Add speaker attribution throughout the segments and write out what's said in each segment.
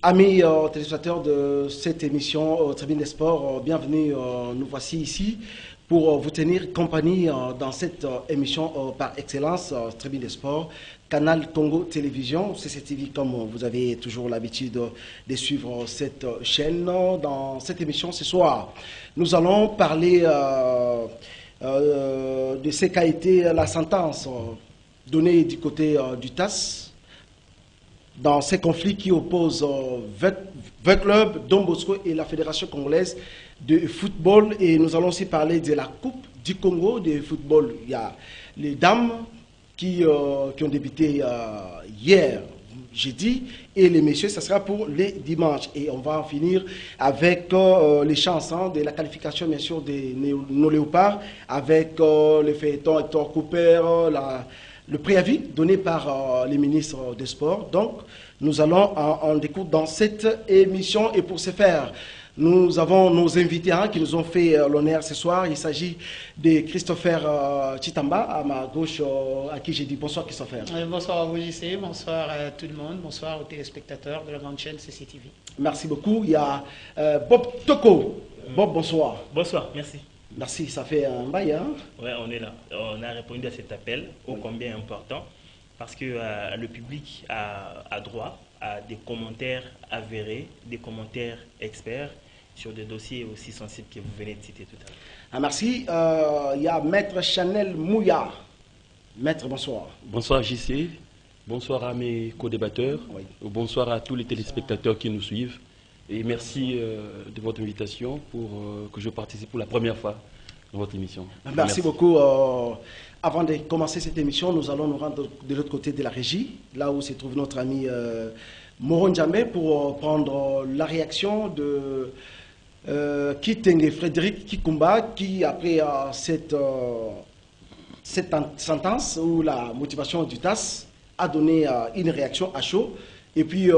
Speaker 1: Amis téléspectateurs de cette émission Tribune des Sports, bienvenue. Nous voici ici pour vous tenir compagnie dans cette émission par excellence, Tribune des Sports, Canal Congo Télévision, CCTV, comme vous avez toujours l'habitude de suivre cette chaîne. Dans cette émission ce soir, nous allons parler de ce qu'a été la sentence donnée du côté du TAS dans ces conflits qui opposent 20 clubs, Don Bosco et la Fédération congolaise de football. Et nous allons aussi parler de la Coupe du Congo de football. Il y a les dames qui ont débuté hier, jeudi, et les messieurs, ça sera pour les dimanches. Et on va en finir avec les chances de la qualification, bien sûr, de nos léopards, avec le feuilleton Hector Cooper, le préavis donné par les ministres des Sports. Donc, nous allons en découvrir dans cette émission. Et pour ce faire, nous avons nos invités qui nous ont fait l'honneur ce soir. Il s'agit de Christopher Chitamba, à ma gauche, à qui j'ai dit bonsoir Christopher.
Speaker 2: Bonsoir à vous, JC. Bonsoir à tout le monde. Bonsoir aux téléspectateurs de la grande chaîne CCTV. Merci
Speaker 1: beaucoup. Il y a Bob Toko. Bob, bonsoir.
Speaker 3: Bonsoir, merci.
Speaker 1: Merci, ça fait un bail, hein?
Speaker 3: Oui, on est là. On a répondu à cet appel, ô combien important, parce que le public a droit à des commentaires avérés, des commentaires experts sur des dossiers aussi sensibles que vous venez de citer tout à l'heure.
Speaker 1: Ah, merci. Il y a Maître Chanel Mouya. Maître, bonsoir.
Speaker 4: Bonsoir JC, bonsoir à mes co-débatteurs,
Speaker 1: oui.
Speaker 4: Bonsoir à tous les téléspectateurs qui nous suivent. Et merci de votre invitation pour que je participe pour la première fois dans votre émission.
Speaker 1: Merci beaucoup. Avant de commencer cette émission, nous allons nous rendre de l'autre côté de la régie, là où se trouve notre ami Moron Djamé, pour prendre la réaction de Kitenge Frédéric Kikumba, qui après cette sentence ou la motivation du TAS a donné une réaction à chaud. Et puis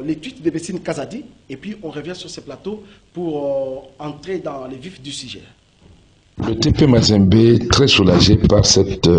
Speaker 1: les tweets de Bessine Kazadi, et puis on revient sur ce plateau pour entrer dans les vifs du sujet.
Speaker 5: Le TP Mazembe est très soulagé par cette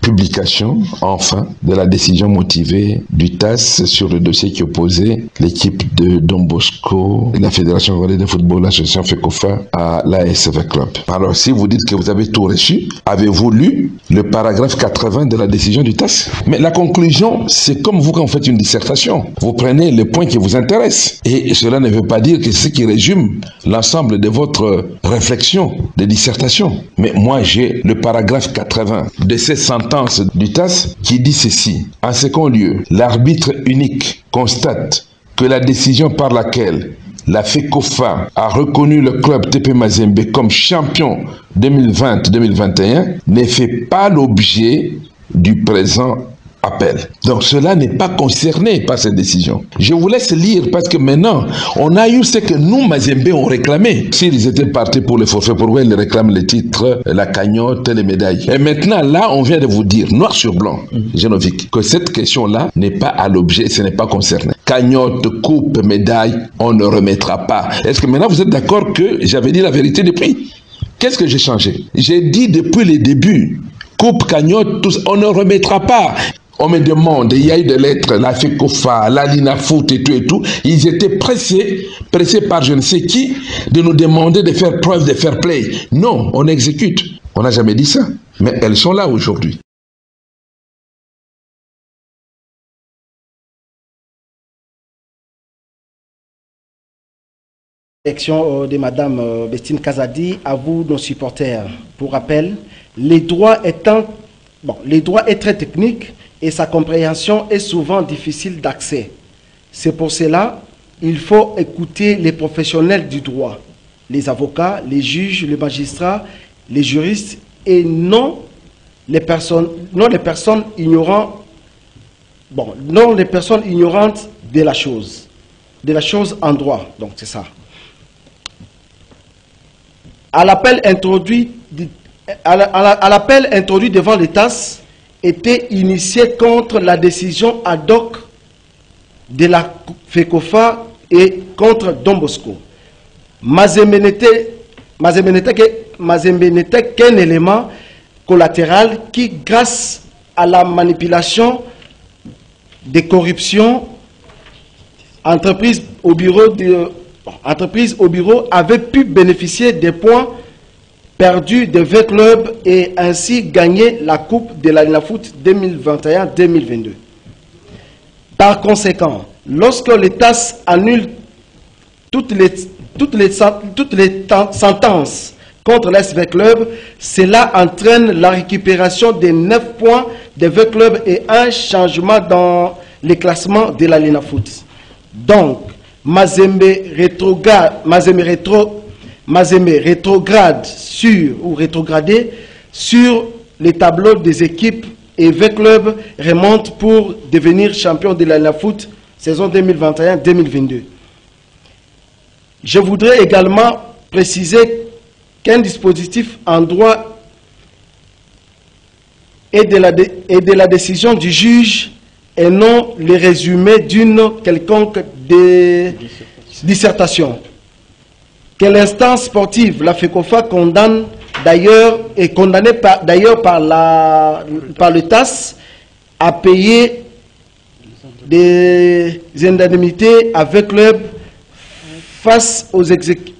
Speaker 5: publication, enfin, de la décision motivée du TAS sur le dossier qui opposait l'équipe de Don Bosco, la Fédération congolaise de football, l'association FECOFA à l'ASV Club. Alors, si vous dites que vous avez tout reçu, avez-vous lu le paragraphe 80 de la décision du TAS? Mais la conclusion, c'est comme vous quand vous faites une dissertation. Vous prenez les points qui vous intéressent. Et cela ne veut pas dire que c'est ce qui résume l'ensemble de votre réflexion de dissertation. Mais moi, j'ai le paragraphe 80 de cette sentence du TAS qui dit ceci. En second lieu, l'arbitre unique constate que la décision par laquelle la FECOFA a reconnu le club TP Mazembe comme champion 2020-2021 ne fait pas l'objet du présent appel. Donc cela n'est pas concerné par cette décision. Je vous laisse lire parce que maintenant, on a eu ce que nous, Mazembe, ont réclamé. S'ils étaient partis pour le forfait, pourquoi ils réclament les titres, la cagnotte, les médailles? Et maintenant, là, on vient de vous dire, noir sur blanc, Genovic, que cette question-là n'est pas à l'objet, ce n'est pas concerné. Cagnotte, coupe, médaille, on ne remettra pas. Est-ce que maintenant vous êtes d'accord que j'avais dit la vérité depuis? Qu'est-ce que j'ai changé? J'ai dit depuis le début, coupe, cagnotte, tout ça, on ne remettra pas. On me demande, il y a eu des lettres, la FECOFA, la Lina Foot et tout, ils étaient pressés par je ne sais qui, de nous demander de faire preuve de fair play. Non, on exécute. On n'a jamais dit ça. Mais elles sont là aujourd'hui.
Speaker 1: Réaction de Madame Bestine Kazadi, à vous, nos supporters. Pour rappel, les droits est très technique et sa compréhension est souvent difficile d'accès. C'est pour cela qu'il faut écouter les professionnels du droit, les avocats, les juges, les magistrats, les juristes et non les personnes ignorantes de la chose en droit. Donc c'est ça. À l'appel introduit devant les TAS était initié contre la décision ad hoc de la FECOFA et contre Don Bosco. Mazembe n'était qu'un élément collatéral qui, grâce à la manipulation des corruptions entreprise au bureau avait pu bénéficier des points perdus des 20 clubs et ainsi gagner la Coupe de la Linafoot 2021-2022. Par conséquent, lorsque le TAS annule toutes les sentences contre l'SV Club, cela entraîne la récupération des 9 points des 20 clubs et un changement dans les classements de la Linafoot. Donc, Mazembe rétrograde rétrogradé sur les tableaux des équipes et 20 clubs remontent pour devenir champion de la Linafoot saison 2021-2022. Je voudrais également préciser qu'un dispositif en droit est de la décision du juge et non le résumé d'une quelconque dissertation. Que l'instance sportive, la FECOFA, condamne d'ailleurs, est condamnée par le TAS à payer des indemnités avec club face aux exécutés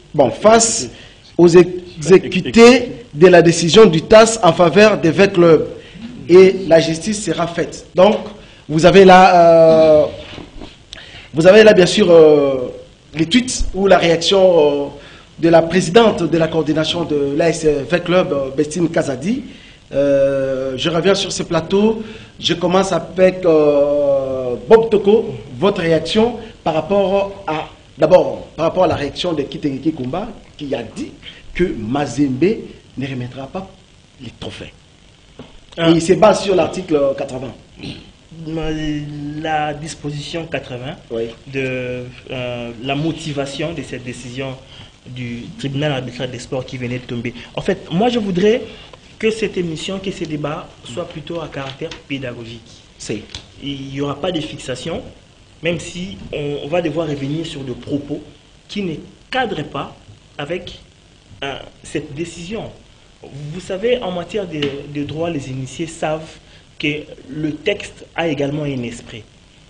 Speaker 1: de la décision du TAS en faveur des 20 clubs. Et la justice sera faite. Donc, vous avez là bien sûr les tweets ou la réaction de la présidente de la coordination de l'AS 20 Club, Bestine Kazadi. Je reviens sur ce plateau. Je commence avec Bob Toko. Votre réaction par rapport à, d'abord, par rapport à la réaction de Kitengeki Kumba qui a dit que Mazembe ne remettra pas les trophées. Et il se base sur l'article 80.
Speaker 3: La disposition 80
Speaker 1: oui.
Speaker 3: de la motivation de cette décision du tribunal arbitral des sports qui venait de tomber. En fait, moi je voudrais que cette émission, que ces débats soient plutôt à caractère pédagogique. Il n'y aura pas de fixation, même si on va devoir revenir sur des propos qui ne cadrent pas avec cette décision. Vous savez, en matière de droit, les initiés savent que le texte a également un esprit.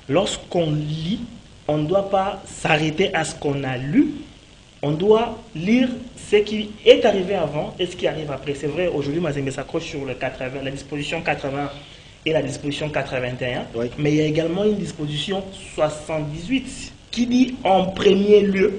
Speaker 3: Lorsqu'on lit, on ne doit pas s'arrêter à ce qu'on a lu, on doit lire ce qui est arrivé avant et ce qui arrive après. C'est vrai, aujourd'hui, Mazembe s'accroche sur le 80, la disposition 80 et la disposition 81, oui. Mais il y a également une disposition 78 qui dit en premier lieu,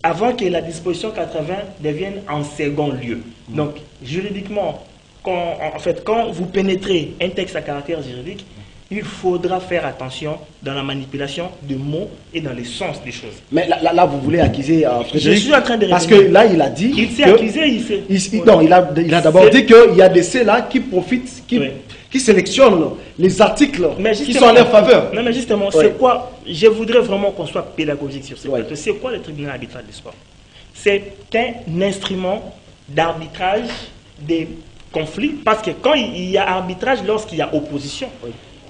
Speaker 3: avant que la disposition 80 devienne en second lieu. Donc, juridiquement, quand vous pénétrez un texte à caractère juridique, il faudra faire attention dans la manipulation de mots et dans le sens des choses.
Speaker 1: Mais là vous voulez accuser Frédéric.
Speaker 3: Je suis en train de
Speaker 1: parce que là, il a dit...
Speaker 3: Il s'est accusé,
Speaker 1: non, il a d'abord dit qu'il y a des ceux-là qui profitent, qui sélectionnent les articles qui sont à leur faveur.
Speaker 3: Non, mais justement, c'est quoi... Je voudrais vraiment qu'on soit pédagogique sur ce plateau. C'est quoi le tribunal arbitral du sport? C'est un instrument d'arbitrage des conflits, parce que quand il y a arbitrage, lorsqu'il y a opposition,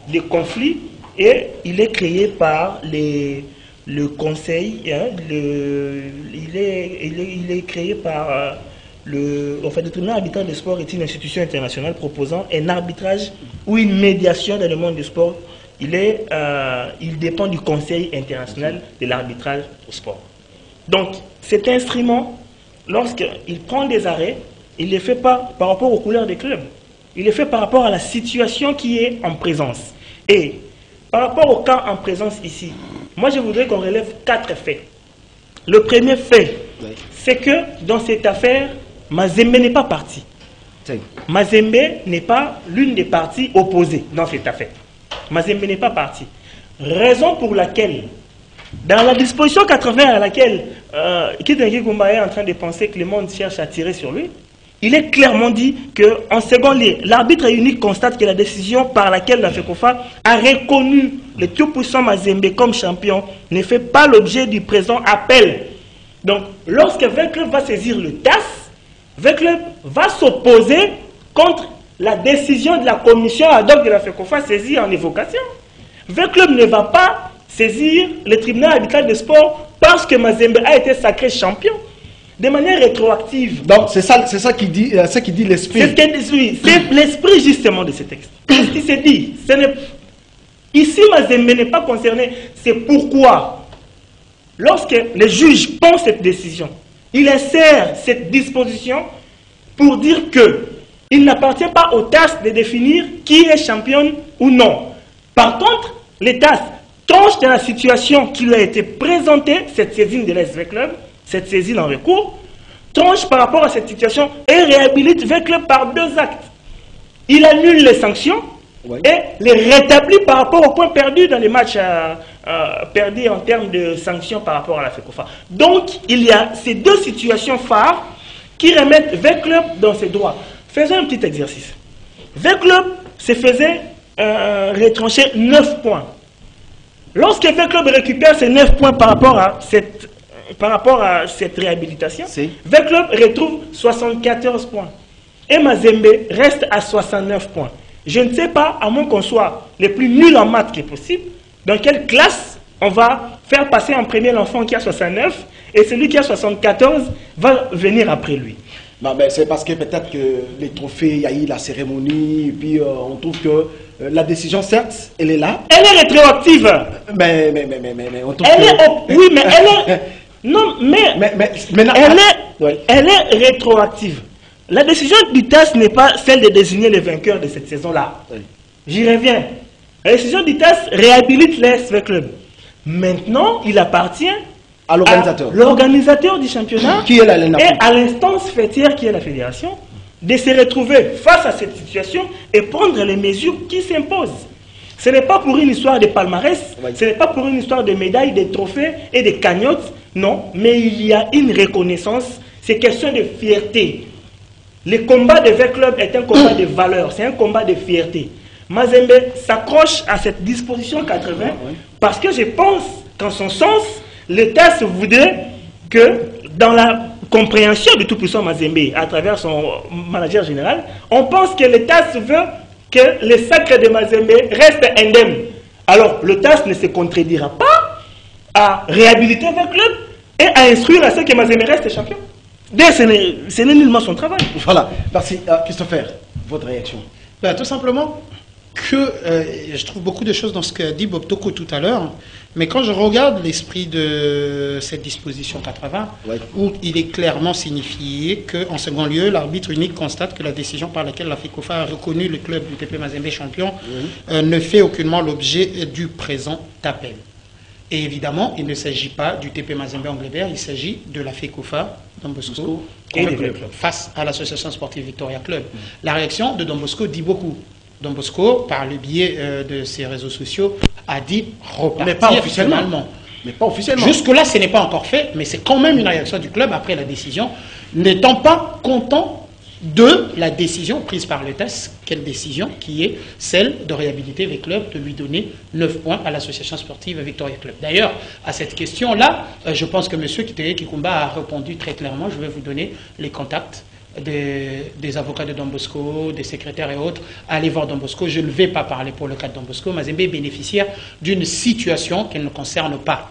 Speaker 3: des conflits, et il est créé par le conseil, hein, il est créé par le tribunal arbitral des sports est une institution internationale proposant un arbitrage ou une médiation dans le monde du sport. Il dépend du Conseil international de l'arbitrage au sport. Donc, cet instrument, lorsqu'il prend des arrêts, il ne les fait pas par rapport aux couleurs des clubs. Il les fait par rapport à la situation qui est en présence. Et par rapport au cas en présence ici, moi je voudrais qu'on relève 4 faits. Le premier fait, c'est que dans cette affaire, Mazembe n'est pas parti. Mazembe n'est pas l'une des parties opposées dans cette affaire. Mazembe n'est pas parti. Raison pour laquelle, dans la disposition 80 à laquelle Kitengeki Kumba est en train de penser que le monde cherche à tirer sur lui, il est clairement dit qu'en second lieu, l'arbitre unique constate que la décision par laquelle la FECOFA a reconnu le tout-puissant Mazembe comme champion ne fait pas l'objet du présent appel. Donc, lorsque 20 clubs va saisir le TAS, 20 clubs va s'opposer contre la décision de la commission ad hoc de la FECOFA saisie en évocation. 20 clubs ne va pas saisir le tribunal arbitral des sports parce que Mazembe a été sacré champion. De manière rétroactive.
Speaker 1: Donc c'est ça qui dit l'esprit.
Speaker 3: C'est l'esprit justement de ce texte. Ce qui s'est dit, ici Mazembe n'est pas concerné. C'est pourquoi lorsque les juges prennent cette décision, il insère cette disposition pour dire que il n'appartient pas aux TAS de définir qui est championne ou non. Par contre, les TAS tranchent dans la situation qui lui a été présentée, cette saisine de l'SV Club, cette saisine en recours, tranche par rapport à cette situation et réhabilite V Club par 2 actes. Il annule les sanctions et les rétablit par rapport aux points perdus dans les matchs perdus en termes de sanctions par rapport à la FECOFA. Donc, il y a ces 2 situations phares qui remettent V Club dans ses droits. Faisons un petit exercice. V Club se faisait retrancher 9 points. Lorsque V Club récupère ces 9 points par rapport à cette réhabilitation, V Club retrouve 74 points. Et Mazembe reste à 69 points. Je ne sais pas, à moins qu'on soit les plus nuls en maths qui est possible, dans quelle classe on va faire passer en premier l'enfant qui a 69 et celui qui a 74 va venir après lui.
Speaker 1: Non, mais c'est parce que peut-être que les trophées, il y a eu la cérémonie, et puis on trouve que la décision, certes, elle est là.
Speaker 3: Elle est rétroactive.
Speaker 1: Mais on trouve
Speaker 3: oui, mais elle est... Non, mais elle est rétroactive. La décision du TAS n'est pas celle de désigner les vainqueurs de cette saison-là. Oui. J'y reviens. La décision du TAS réhabilite l'SV Club. Maintenant, il appartient
Speaker 1: à
Speaker 3: l'organisateur du championnat
Speaker 1: qui est
Speaker 3: et à l'instance fêtière qui est la fédération de se retrouver face à cette situation et prendre les mesures qui s'imposent. Ce n'est pas pour une histoire de palmarès, ce n'est pas pour une histoire de médailles, de trophées et de cagnottes, non, mais il y a une reconnaissance, c'est question de fierté. Le combat de V Club est un combat de valeur, c'est un combat de fierté. Mazembe s'accroche à cette disposition 80 parce que je pense qu'en son sens, l'État se voudrait que dans la compréhension du tout-puissant Mazembe à travers son manager général, on pense que l'État se veut que le sacre de Mazembe reste indemne. Alors, le TAS ne se contredira pas à réhabiliter V Club et à instruire à ce que Mazembe reste champion. D'ailleurs, ce n'est nullement son travail.
Speaker 1: Voilà. Merci. Christopher, votre réaction?
Speaker 2: Tout simplement que je trouve beaucoup de choses dans ce qu'a dit Bob Toko tout à l'heure, mais quand je regarde l'esprit de cette disposition 80, où il est clairement signifié qu'en second lieu, l'arbitre unique constate que la décision par laquelle la FECOFA a reconnu le club du TP Mazembe champion ne fait aucunement l'objet du présent appel. Et évidemment, il ne s'agit pas du TP Mazembe Anglebert, il s'agit de la FECOFA Don Bosco et le club face à l'association sportive Victoria Club. La réaction de Don Bosco dit beaucoup. Don Bosco, par le biais de ses réseaux sociaux, a dit repartir.
Speaker 1: Mais pas officiellement. Mais pas officiellement.
Speaker 2: Jusque-là, ce n'est pas encore fait, mais c'est quand même une réaction du club après la décision, n'étant pas content de la décision prise par le TAS. Quelle décision? Qui est celle de réhabiliter les clubs, de lui donner 9 points à l'association sportive Victoria Club. D'ailleurs, à cette question-là, je pense que M. Kiteye Kikumba a répondu très clairement. Je vais vous donner les contacts des avocats de Don Bosco, des secrétaires et autres. Allez voir Don Bosco. Je ne vais pas parler pour le cas de Don Bosco. Mazembe est bénéficiaire d'une situation qui ne concerne pas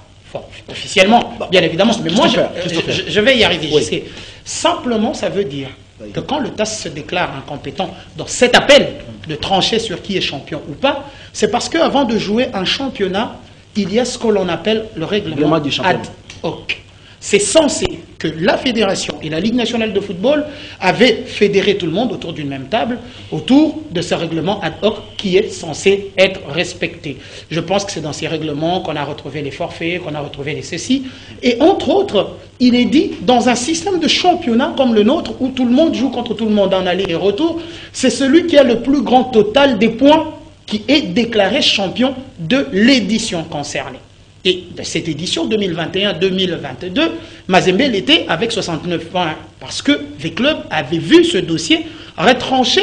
Speaker 2: officiellement, bien évidemment. Mais moi, je vais y arriver. Oui. Simplement, ça veut dire que quand le TAS se déclare incompétent dans cet appel de trancher sur qui est champion ou pas, c'est parce qu'avant de jouer un championnat, il y a ce que l'on appelle le règlement
Speaker 1: du championnat
Speaker 2: ad hoc. C'est censé que la fédération et la Ligue nationale de football avaient fédéré tout le monde autour d'une même table, autour de ce règlement ad hoc qui est censé être respecté. Je pense que c'est dans ces règlements qu'on a retrouvé les forfaits, qu'on a retrouvé les ceci. Et entre autres, il est dit, dans un système de championnat comme le nôtre, où tout le monde joue contre tout le monde en aller et retour, c'est celui qui a le plus grand total des points qui est déclaré champion de l'édition concernée. Et de cette édition 2021-2022, Mazembe l'était avec 69 points parce que V-Club avait vu ce dossier retrancher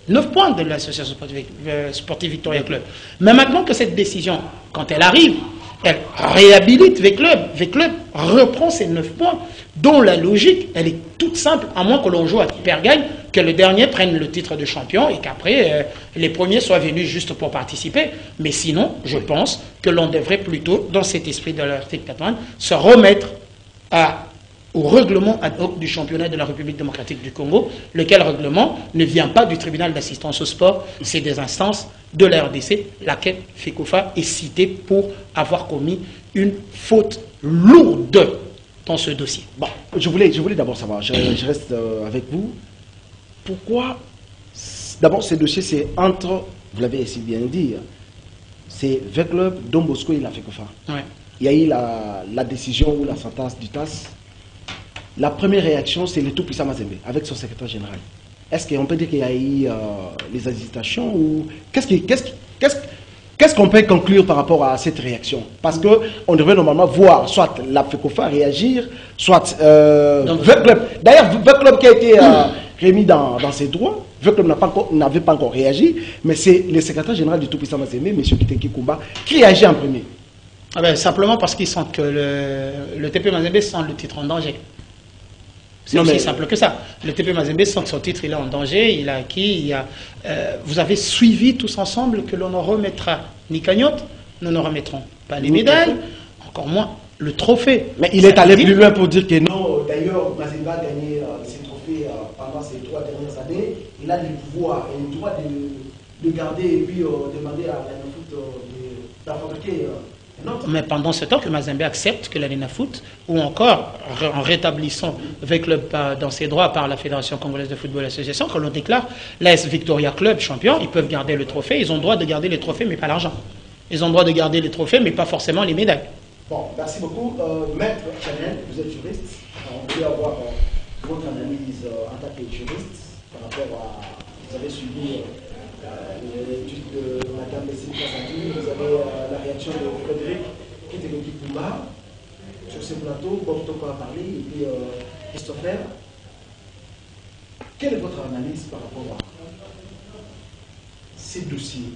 Speaker 2: 9 points de l'association sportive Victoria Club. Mais maintenant que cette décision, quand elle arrive, elle réhabilite V-Club. V-Club reprend ces 9 points dont la logique, elle est toute simple, à moins que l'on joue à qui perd gagne, que le dernier prenne le titre de champion et qu'après, les premiers soient venus juste pour participer. Mais sinon, je pense que l'on devrait plutôt, dans cet esprit de l'article 80, se remettre au règlement ad hoc du championnat de la République démocratique du Congo, lequel règlement ne vient pas du tribunal d'assistance au sport, c'est des instances de la RDC, laquelle Fekofa est citée pour avoir commis une faute lourde dans ce dossier.
Speaker 1: Bon, je voulais d'abord savoir, je reste avec vous. Pourquoi, d'abord, ce dossier, c'est entre, vous l'avez si bien dit, c'est V-Club, Don Bosco et la Fekofa.
Speaker 2: Ouais.
Speaker 1: Il y a eu la décision ou la sentence du TAS. La première réaction, c'est le tout-puissant Mazembe, avec son secrétaire général. Est-ce qu'on peut dire qu'il y a eu les hésitations ou qu'est-ce qu'on peut conclure par rapport à cette réaction? Parce qu'on devrait normalement voir soit la FECOFA réagir, soit V-Club. D'ailleurs, V-Club qui a été remis dans ses droits, V-Club n'avait pas encore réagi, mais c'est le secrétaire général du tout-puissant Mazembe, M. Kiteki Kumba, qui réagit en premier.
Speaker 2: Ah ben, simplement parce qu'ils sentent que le TP Mazembe sent le titre en danger. C'est aussi simple que ça. Le TP Mazembe sent que son titre il est en danger, il a acquis, vous avez suivi tous ensemble que l'on ne remettra ni cagnotte, nous ne remettrons pas les médailles, encore moins le trophée.
Speaker 1: Mais il est allé plus loin pour dire que non, d'ailleurs, Mazembe a gagné ses trophées pendant ces 3 dernières années, il a le pouvoir et le droit de garder et puis demander à la foot de fabriquer.
Speaker 2: Mais pendant ce temps que Mazembe accepte que l'Arena Foot, ou encore en rétablissant V-Club dans ses droits par la Fédération Congolaise de Football Association, quand l'on déclare l'AS Victoria Club champion, ils peuvent garder le trophée, ils ont le droit de garder les trophées mais pas l'argent. Ils ont le droit de garder les trophées mais pas forcément les médailles.
Speaker 1: Bon, merci beaucoup. Maître Chanel, vous êtes juriste. On voulait avoir votre analyse en tant que juriste par rapport à... Vous avez suivi l'étude de Mme Messine Kazadi, vous avez la réaction de Frédéric Kiteki Kumba sur ce plateau, Bob Toko a parlé, et puis Christopher. Quelle est votre analyse par rapport à ces dossiers?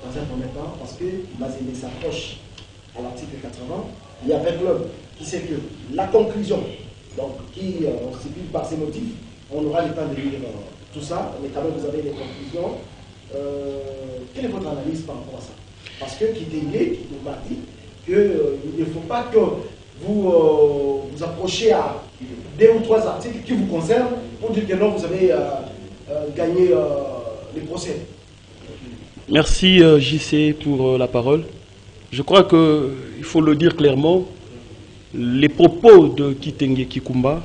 Speaker 1: Dans un premier temps, parce que Mazembe s'approche à l'article 80, il y a V-Club qui sait que la conclusion, donc qui stipule par ses motifs, on aura le temps de lire tout ça, mais quand même vous avez les conclusions. Quelle est votre analyse par rapport à ça? Parce que Kitenge qui nous a dit qu'il ne faut pas que vous vous approchiez à 2 ou 3 articles qui vous concernent pour dire que non, vous avez gagné les procès.
Speaker 4: Merci JC pour la parole. Je crois qu'il faut le dire clairement, les propos de Kitenge Kikumba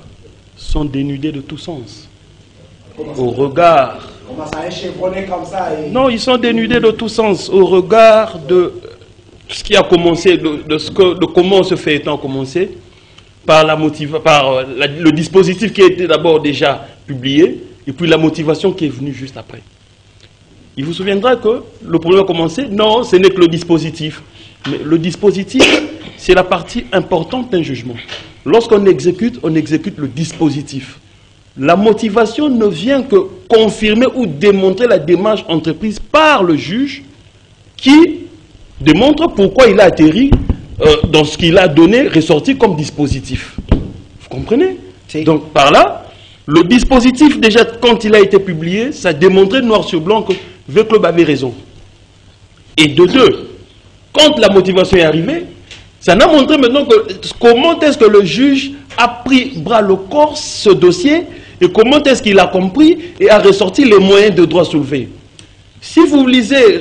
Speaker 4: sont dénudés de tout sens. Au regard...
Speaker 1: Comme ça et...
Speaker 4: Non, ils sont dénudés de tout sens au regard de ce qui a commencé, de comment ce fait étant commencé, par le dispositif qui a été d'abord déjà publié, et puis la motivation qui est venue juste après. Il vous souviendra que le problème a commencé, non, ce n'est que le dispositif. Mais le dispositif, c'est la partie importante d'un jugement. Lorsqu'on exécute, on exécute le dispositif. La motivation ne vient que confirmer ou démontrer la démarche entreprise par le juge qui démontre pourquoi il a atterri dans ce qu'il a donné, ressorti comme dispositif. Vous comprenez? Donc par là, le dispositif déjà quand il a été publié, ça démontrait noir sur blanc que V-Club avait raison. Et de deux, quand la motivation est arrivée, ça n'a montré maintenant que comment est-ce que le juge a pris bras le corps ce dossier et comment est-ce qu'il a compris et a ressorti les moyens de droit soulevés. Si vous lisez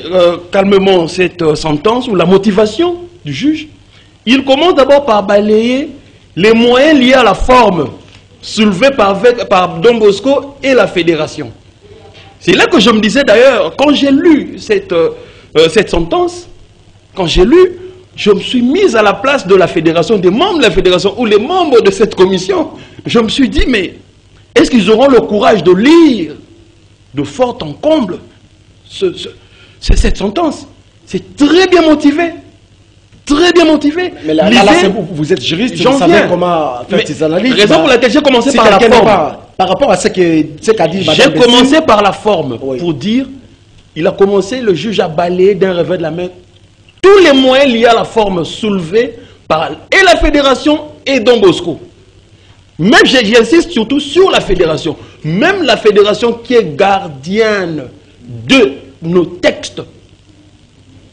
Speaker 4: calmement cette sentence ou la motivation du juge, il commence d'abord par balayer les moyens liés à la forme soulevés par Don Bosco et la fédération. C'est là que je me disais d'ailleurs, quand j'ai lu cette sentence, quand j'ai lu, je me suis mis à la place de la fédération, des membres de la fédération ou les membres de cette commission. Je me suis dit, mais est-ce qu'ils auront le courage de lire de fort en comble cette sentence? C'est très bien motivé. Très bien motivé.
Speaker 1: Mais là vous êtes juriste, vous savez comment faire ces analyses.
Speaker 4: Raison pour laquelle j'ai commencé par la forme.
Speaker 1: Par rapport à ce qu'a dit Madame
Speaker 4: J'ai commencé par la forme, pour dire, il a commencé, le juge a balayé d'un revers de la main tous les moyens liés à la forme soulevés par et la fédération et Don Bosco. Même, j'insiste surtout sur la fédération. Même la fédération qui est gardienne de nos textes.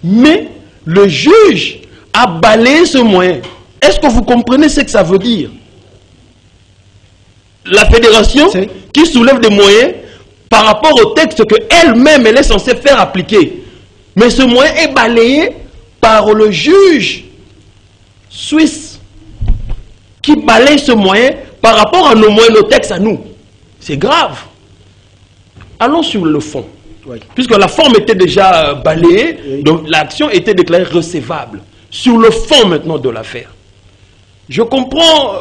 Speaker 4: Mais le juge a balayé ce moyen. Est-ce que vous comprenez ce que ça veut dire? La fédération qui soulève des moyens par rapport au texte qu'elle-même elle est censée faire appliquer. Mais ce moyen est balayé par le juge suisse qui balaye ce moyen par rapport à nos moyens, nos textes à nous. C'est grave. Allons sur le fond.
Speaker 1: Oui.
Speaker 4: Puisque la forme était déjà balayée,
Speaker 1: Oui.
Speaker 4: donc l'action était déclarée recevable. Sur le fond maintenant de l'affaire. Je comprends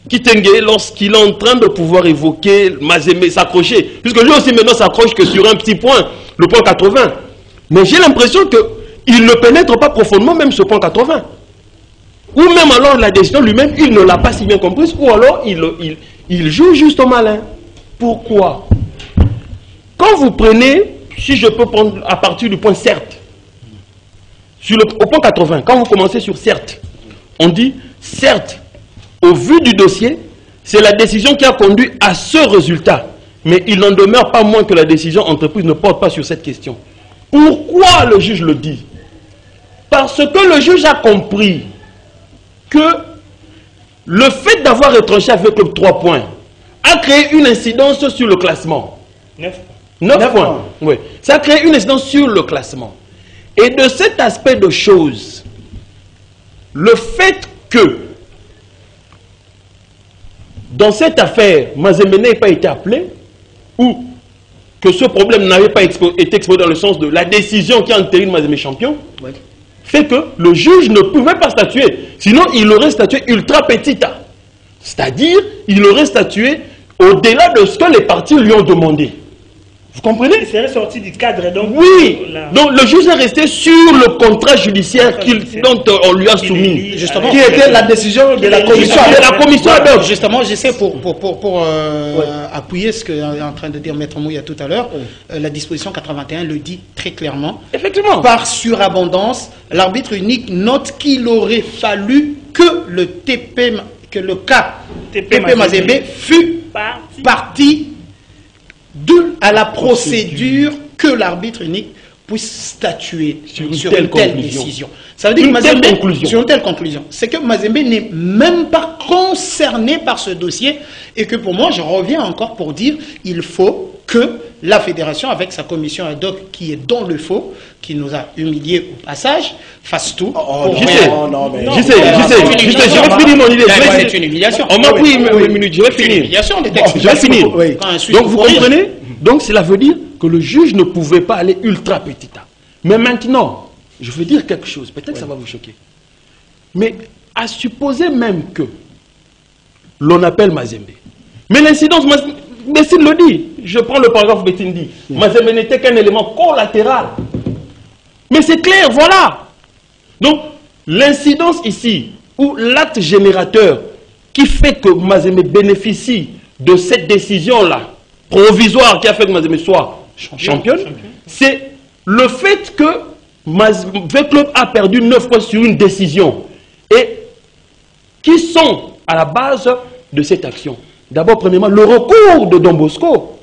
Speaker 4: Kitenge lorsqu'il est en train de pouvoir évoquer Mazembe, s'accrocher. Puisque lui aussi maintenant s'accroche que sur un petit point, le point 80. Mais j'ai l'impression qu'il ne pénètre pas profondément même ce point 80. Ou même alors la décision lui-même, il ne l'a pas si bien comprise, ou alors il joue juste au malin. Pourquoi? Quand vous prenez, si je peux prendre à partir du point certes, au point 80, quand vous commencez sur certes, on dit certes, au vu du dossier, c'est la décision qui a conduit à ce résultat. Mais il n'en demeure pas moins que la décision entreprise ne porte pas sur cette question. Pourquoi le juge le dit? Parce que le juge a compris que le fait d'avoir retranché avec le 3 points a créé une incidence sur le classement. 9 points. Oui. Ça a créé une incidence sur le classement. Et de cet aspect de choses, le fait que dans cette affaire, Mazembe n'ait pas été appelé, ou que ce problème n'avait pas été exposé dans le sens de la décision qui a entériné Mazembe champion,
Speaker 1: Oui.
Speaker 4: fait que le juge ne pouvait pas statuer. Sinon, il aurait statué ultra petita. C'est-à-dire, il aurait statué au-delà de ce que les parties lui ont demandé. Vous comprenez?
Speaker 3: Il serait sorti du cadre. Donc,
Speaker 4: Oui.
Speaker 3: là.
Speaker 4: Donc, le juge est resté sur le contrat judiciaire dont on lui a soumis.
Speaker 2: Justement,
Speaker 1: Qui était la décision de la commission.
Speaker 4: De la commission ad hoc.
Speaker 2: Justement, j'essaie pour appuyer ce qu'est en train de dire Maître Mouya tout à l'heure. La disposition 81 le dit très clairement.
Speaker 4: Effectivement.
Speaker 2: Par surabondance, l'arbitre unique note qu'il aurait fallu que le cas TP Mazembe fût parti à la procédure que l'arbitre unique puisse statuer sur une telle décision. Ça veut dire que Mazembe, sur une telle conclusion, c'est que Mazembe n'est même pas concerné par ce dossier et que pour moi, je reviens encore pour dire il faut que la fédération, avec sa commission ad hoc qui est dans le faux, qui nous a humiliés au passage, fasse tout.
Speaker 4: Je sais, je vais finir mon idée.
Speaker 2: C'est une humiliation.
Speaker 4: On m'a pris une minute, je vais finir.
Speaker 2: C'est une humiliation, les textes.
Speaker 4: Je vais finir.
Speaker 2: Oui.
Speaker 4: Donc vous comprenez? Donc cela veut dire que le juge ne pouvait pas aller ultra petita. Mais maintenant, je veux dire quelque chose, peut-être que ça va vous choquer. Mais à supposer même que l'on appelle Mazembe. Mais l'incidence, Bessine le dit, je prends le paragraphe Bessine dit, Mazembe n'était qu'un élément collatéral. Mais c'est clair, voilà. Donc, l'incidence ici, ou l'acte générateur qui fait que Mazembe bénéficie de cette décision-là, provisoire qui a fait que Mazembe soit championne, c'est le fait que le club a perdu 9 points sur une décision. Et qui sont à la base de cette action? D'abord, premièrement, le recours de Don Bosco.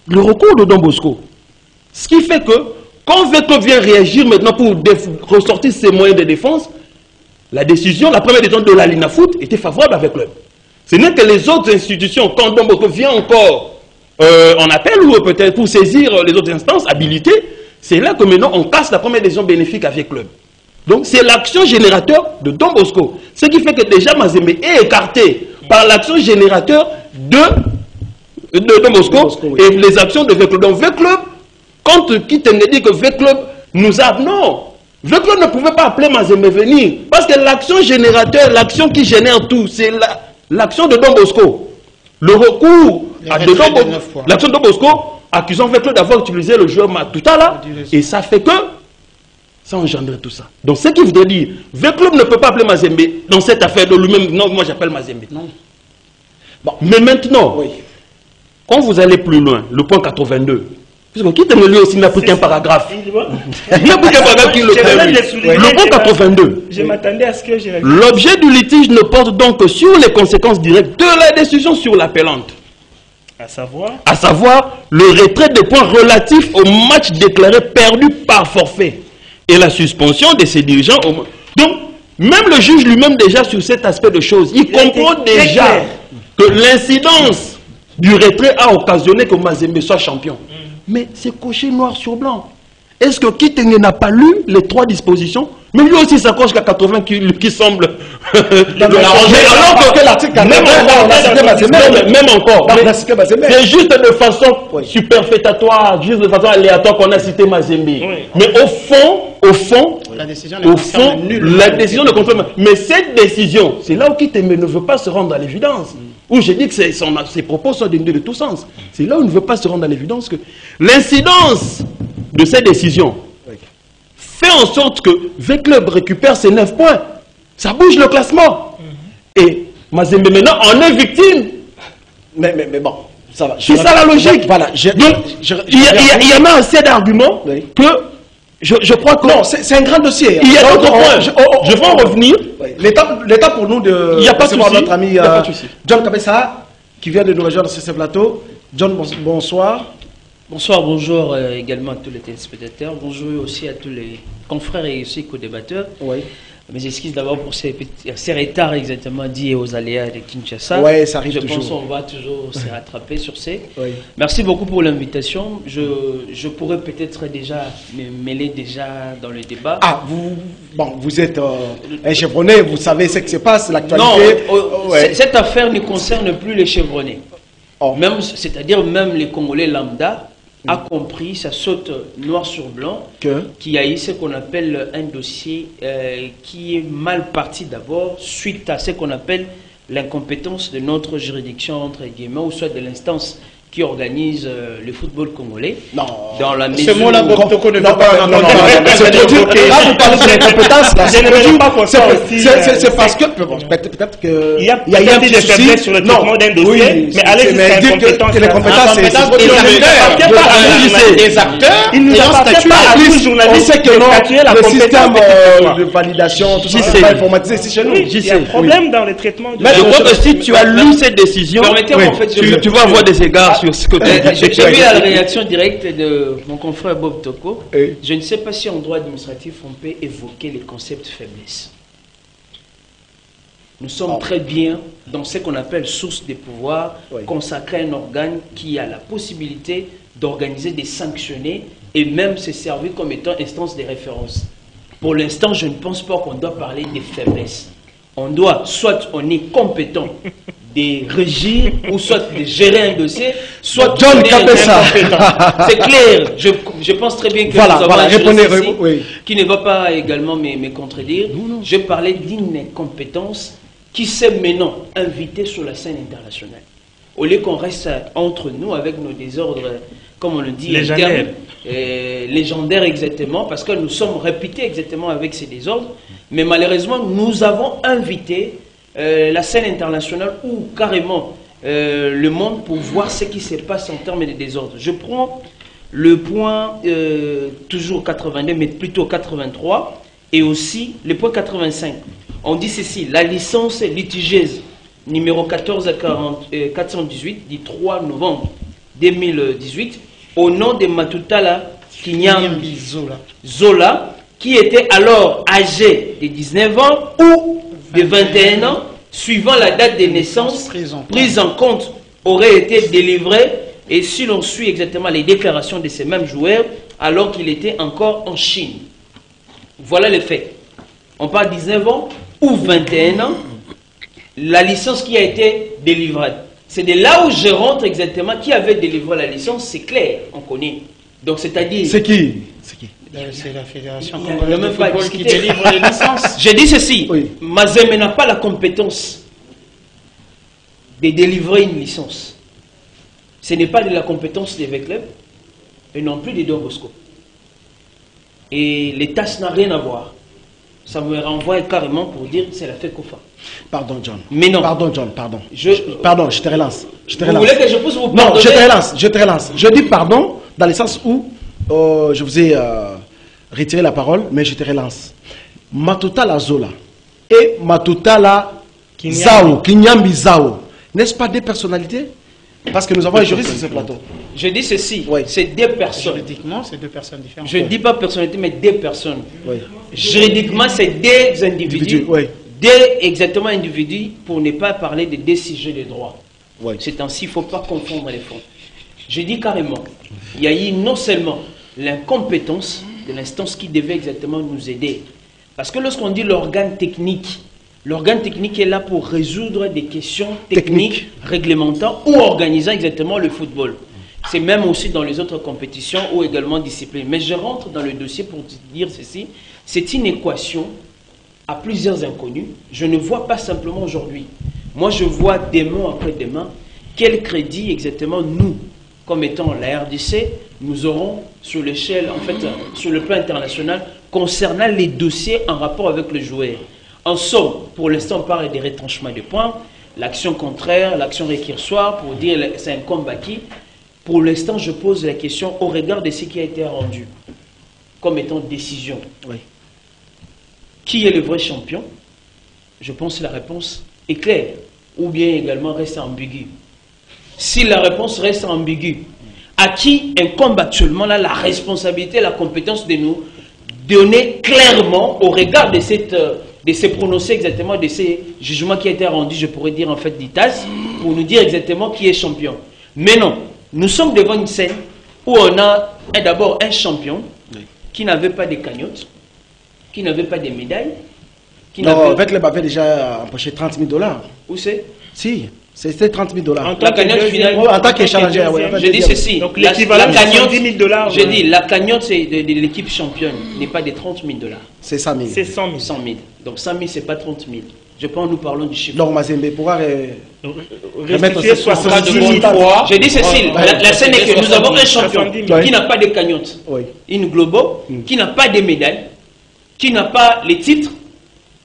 Speaker 4: Le recours de Don Bosco. Ce qui fait que, quand le club vient réagir maintenant pour ressortir ses moyens de défense, la première décision de la Lina Foot était favorable avec le club. Ce n'est que les autres institutions, quand Don Bosco vient encore en appel ou peut-être pour saisir les autres instances habilitées, c'est là que maintenant on casse la première décision bénéfique avec le club. Donc c'est l'action générateur de Don Bosco. Ce qui fait que déjà Mazembe est écarté par l'action générateur de Don Bosco et les actions de V-Club. Donc V-Club, quand Kitenge dit que V-Club nous a... Non, V-Club ne pouvait pas appeler Mazembe venir parce que l'action générateur, l'action qui génère tout, c'est l'action de Don Bosco. Le recours à l'action de Don Bosco accusant V-Club d'avoir utilisé le joueur Matuta là, et ça fait que ça engendre tout ça. Donc ce qui voudrait dire, V-Club ne peut pas appeler Mazembe dans cette affaire de lui-même. Non, moi j'appelle Mazembe. Non. Bon, mais maintenant, quand vous allez plus loin, le point 82, puisque qui te lui aussi n'a pris qu'un paragraphe. Il n'a pris qu'un paragraphe qui le permet. Le point 82.
Speaker 3: Je m'attendais à ce que j'ai...
Speaker 4: L'objet du litige ne porte donc que sur les conséquences directes de la décision sur l'appellante. À savoir le retrait des points relatifs au match déclaré perdu par forfait et la suspension de ses dirigeants. Donc, même le juge lui-même déjà sur cet aspect de choses, il comprend déjà que l'incidence du retrait a occasionné que Mazembe soit champion. Mais c'est coché noir sur blanc. Est-ce que Kitenge n'a pas lu les 3 dispositions? Mais lui aussi s'accroche jusqu'à 80 qui semble même encore. C'est juste de façon superfétatoire, juste de façon aléatoire qu'on a cité Mazembe. Oui. Mais au fond, la décision ne confirme. Mais cette décision, c'est là où Kitenge ne veut pas se rendre à l'évidence. Où j'ai dit que ses propos sont dénués de tout sens. C'est là où il ne veut pas se rendre à l'évidence que l'incidence de cette décision fait en sorte que V-Club récupère ses 9 points. Ça bouge le classement. Et Mazembe maintenant en est victime.
Speaker 1: Mais bon, ça va.
Speaker 4: C'est ça la logique.
Speaker 1: Voilà.
Speaker 4: Il y en a assez d'arguments que je crois que...
Speaker 1: Non, c'est un grand dossier.
Speaker 4: Il y a d'autres points. Je vais en revenir.
Speaker 1: L'état pour nous de...
Speaker 4: Il n'y a pas de souci.
Speaker 1: Notre ami John Kabessa, qui vient de nous rejoindre sur ce plateau. John, bonsoir.
Speaker 6: Bonsoir, bonjour également à tous les téléspectateurs, bonjour aussi à tous les confrères et aussi co-débatteurs.
Speaker 1: Oui.
Speaker 6: Mes excuses d'abord pour ces retards exactement dits aux aléas de Kinshasa.
Speaker 1: Oui, ça arrive toujours.
Speaker 6: Je pense qu'on va toujours se rattraper sur ces. Oui. Merci beaucoup pour l'invitation. Je pourrais peut-être déjà me mêler déjà dans le débat.
Speaker 1: Ah, vous êtes un chevronné, vous savez ce qui se passe, l'actualité.
Speaker 6: Non, cette affaire ne concerne plus les chevronnés. Oh. C'est-à-dire même les Congolais lambda a compris, ça saute noir sur blanc, qu'il y a eu ce qu'on appelle un dossier qui est mal parti d'abord, suite à ce qu'on appelle l'incompétence de notre juridiction, entre guillemets, ou soit de l'instance qui organise le football congolais.
Speaker 1: Non,
Speaker 6: dans la mesure
Speaker 2: ce mot-là, Bobtoko ne va pas...
Speaker 1: Non, là, vous parlez de l'incompétence, là. C'est parce que... Peut-être que...
Speaker 3: Il y a des faiblesses sur le traitement d'un dossier, mais allez dire que
Speaker 1: l'incompétence,
Speaker 2: c'est des acteurs,
Speaker 3: il nous appartient pas à tous journalistes de statuer la compétence.
Speaker 1: Le système de validation, tout ça, c'est pas informatisé ici chez nous.
Speaker 3: Il y a un problème dans le traitement.
Speaker 4: Mais je crois que si tu as lu cette décision, tu vas avoir des égards.
Speaker 6: J'ai vu la réaction directe de mon confrère Bob Toko. Je ne sais pas si en droit administratif on peut évoquer les concepts faiblesse. Nous sommes très bien dans ce qu'on appelle source de pouvoir, consacrer un organe qui a la possibilité d'organiser, de sanctionner et même se servir comme étant instance de référence. Pour l'instant, je ne pense pas qu'on doit parler de faiblesse. On doit, soit on est compétent de régir ou soit de gérer un dossier, soit
Speaker 1: John Kabessa.
Speaker 6: C'est clair. Je pense très bien que
Speaker 1: voilà,
Speaker 6: nous avons un juriste
Speaker 1: ici
Speaker 6: qui ne va pas également me contredire. Non. Je parlais d'une incompétence qui s'est maintenant invitée sur la scène internationale. Au lieu qu'on reste entre nous avec nos désordres, comme on le dit, légendaires exactement, parce que nous sommes réputés exactement avec ces désordres, mais malheureusement, nous avons invité la scène internationale ou carrément le monde pour voir ce qui se passe en termes de désordre. Je prends le point toujours 82, mais plutôt 83, et aussi le point 85. On dit ceci, la licence litigieuse numéro 14-418 du 3 novembre 2018, au nom de Matutala Kinyambi Zola, qui était alors âgé de 19 ans ou de 21 ans, suivant la date de naissance prise en compte, aurait été délivrée, et si l'on suit exactement les déclarations de ces mêmes joueurs, alors qu'il était encore en Chine. Voilà les faits. On parle de 19 ans ou 21 ans, la licence qui a été délivrée. C'est de là où je rentre exactement qui avait délivré la licence, c'est clair, on connaît. Donc c'est-à-dire...
Speaker 1: C'est qui?
Speaker 2: C'est la Fédération congolaise de football qui délivre les licences.
Speaker 6: J'ai dit ceci, Mazembe n'a pas la compétence de délivrer une licence. Ce n'est pas de la compétence des V-Club et non plus des Don Bosco. Et les tâches n'ont rien à voir. Ça me renvoie carrément pour dire que c'est la FECOFA.
Speaker 1: Pardon, John.
Speaker 6: Mais non.
Speaker 1: Pardon, John, pardon. Pardon, je te relance.
Speaker 6: Vous voulez que je puisse vous pardonner?
Speaker 1: Non, je te relance. Je dis pardon dans le sens où je vous ai retiré la parole, mais je te relance. Matutala Zola et Matutala Zao, Kinyambi Zao, n'est-ce pas des personnalités? Parce que nous avons un juriste sur ce plateau.
Speaker 6: Je dis ceci, c'est deux personnes.
Speaker 2: Juridiquement, c'est deux personnes différentes.
Speaker 6: Je ne dis pas personnalité, mais deux personnes. Juridiquement, c'est deux individus. Deux exactement individus, pour ne pas parler de deux sujets de droit. C'est ainsi, il ne faut pas confondre les fonds. Je dis carrément, il y a eu non seulement l'incompétence de l'instance qui devait exactement nous aider. Parce que lorsqu'on dit l'organe technique est là pour résoudre des questions techniques, réglementant ou organisant exactement le football. C'est même aussi dans les autres compétitions ou également disciplines. Mais je rentre dans le dossier pour dire ceci. C'est une équation à plusieurs inconnus. Je ne vois pas simplement aujourd'hui. Moi, je vois demain après demain quel crédit exactement nous, comme étant la RDC, nous aurons sur l'échelle, en fait, sur le plan international, concernant les dossiers en rapport avec le joueur. En somme, pour l'instant, on parle des retranchements de points, l'action contraire, l'action récursoire, pour dire que c'est un combat qui. Pour l'instant, je pose la question au regard de ce qui a été rendu comme étant décision.
Speaker 1: Oui.
Speaker 6: Qui est le vrai champion? Je pense que la réponse est claire, ou bien également reste ambiguë. Si la réponse reste ambiguë, à qui incombe actuellement là, la responsabilité, la compétence de nous donner clairement au regard de ces prononcés exactement, de ces jugements qui ont été rendus, je pourrais dire en fait d'ITAS, pour nous dire exactement qui est champion. Mais non, nous sommes devant une scène où on a d'abord un champion qui n'avait pas de cagnotte, qui n'avait pas de médailles.
Speaker 1: Non, Veclub avait déjà empoché 30 000 $.
Speaker 6: Où c'est?
Speaker 1: Si, c'était 30 000 $.
Speaker 6: La cagnotte finale,
Speaker 1: en tant qu'échangeur, oui.
Speaker 6: je dis ceci.
Speaker 2: Donc l'équivalent de 70 000 $.
Speaker 6: Je dis, la cagnotte de l'équipe championne n'est pas de 30 000 $.
Speaker 1: C'est 100 000.
Speaker 2: C'est 100 000.
Speaker 6: 100 000. Donc 100 000, c'est pas 30 000. Je pense que nous parlons du chiffre.
Speaker 1: Donc Mazembe pourra
Speaker 2: restituer 70 000
Speaker 6: fois. Je dis ceci, la scène est que nous avons un champion
Speaker 2: 70 000.
Speaker 6: qui n'a pas de cagnotte,
Speaker 1: Oui.
Speaker 6: une globo, qui n'a pas de médaille, qui n'a pas les titres,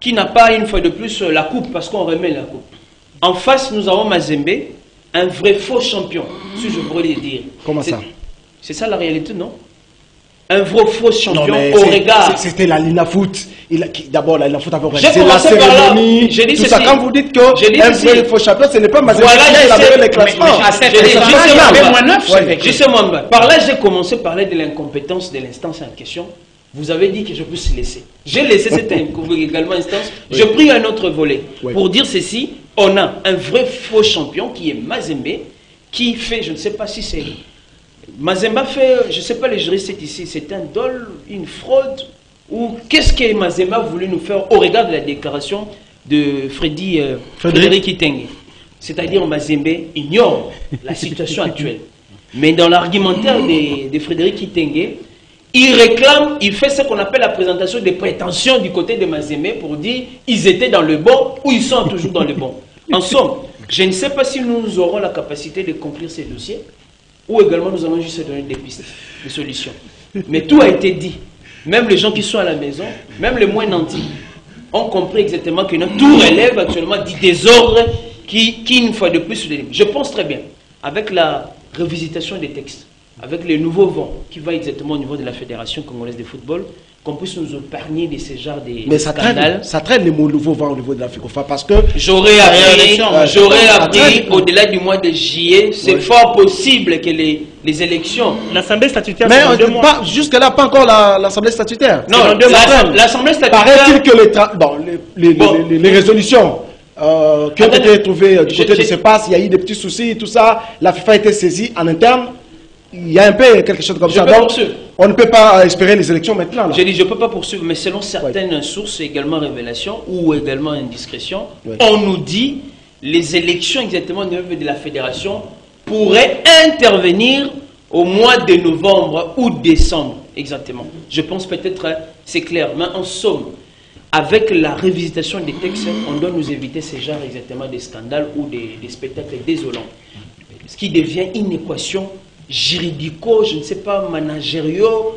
Speaker 6: qui n'a pas une fois de plus la coupe, parce qu'on remet la coupe. En face, nous avons Mazembe, un vrai faux champion, si je pourrais le dire.
Speaker 1: Comment ça?
Speaker 6: C'est ça la réalité, non? Un vrai faux champion
Speaker 1: mais
Speaker 6: au regard.
Speaker 1: c'était la Lina Foot. D'abord, la Lina Foot avait organisé
Speaker 6: J'ai
Speaker 1: la
Speaker 6: commencé par là.
Speaker 1: cérémonie.
Speaker 6: J'ai dit
Speaker 1: tout
Speaker 6: ceci.
Speaker 1: ça. Quand vous dites qu'un vrai faux champion, ce n'est pas Mazembe
Speaker 6: Voilà,
Speaker 1: qui a
Speaker 6: je sais.
Speaker 1: élaboré les classements.
Speaker 6: Par là, j'ai commencé à parler de l'incompétence de l'instance en question. Vous avez dit que je puisse laisser. J'ai laissé cette également instance. Je pris un autre volet pour dire ceci. On a un vrai faux champion qui est Mazembe, qui fait, je ne sais pas si c'est... Mazembe fait, je ne sais pas les juristes ici, c'est un dol, une fraude, ou qu'est-ce que Mazembe a voulu nous faire au regard de la déclaration de Frédéric Itengue. C'est-à-dire Mazembe ignore la situation actuelle. Mais dans l'argumentaire de Frédéric Itengue, il réclame, il fait ce qu'on appelle la présentation des prétentions du côté de Mazembe pour dire ils étaient dans le bon ou ils sont toujours dans le bon. En somme, je ne sais pas si nous aurons la capacité de conclure ces dossiers ou également nous allons juste donner des pistes, des solutions. Mais tout a été dit. Même les gens qui sont à la maison, même les moins nantis, ont compris exactement que tout relève actuellement du désordre qui une fois de plus, je pense très bien, avec la revisitation des textes, avec le nouveau vent qui va exactement au niveau de la Fédération congolaise de football, qu'on puisse nous épargner de ce genre de scandales.
Speaker 1: Ça traîne le nouveau vent au niveau de la FECOFA parce que...
Speaker 6: J'aurais appris au-delà du mois de juillet, c'est fort possible que les élections...
Speaker 2: L'Assemblée statutaire,
Speaker 1: mais jusque-là, pas encore l'Assemblée statutaire.
Speaker 6: Non, l'Assemblée statutaire...
Speaker 1: Paraît-il que les résolutions qui ont été trouvées du côté de ce passe, il y a eu des petits soucis, tout ça, la FIFA a été saisie en interne. Il y a un peu quelque chose comme ça. Donc, on ne peut pas espérer les élections maintenant.
Speaker 6: J'ai dit, je ne peux pas poursuivre, mais selon certaines sources, également révélations ou également indiscrétion, on nous dit les élections exactement de la fédération pourraient intervenir au mois de novembre ou décembre, exactement. Je pense peut-être, c'est clair, mais en somme, avec la révisitation des textes, on doit nous éviter ces genres exactement de scandales ou des spectacles désolants. Ce qui devient une équation juridico, je ne sais pas, managériaux,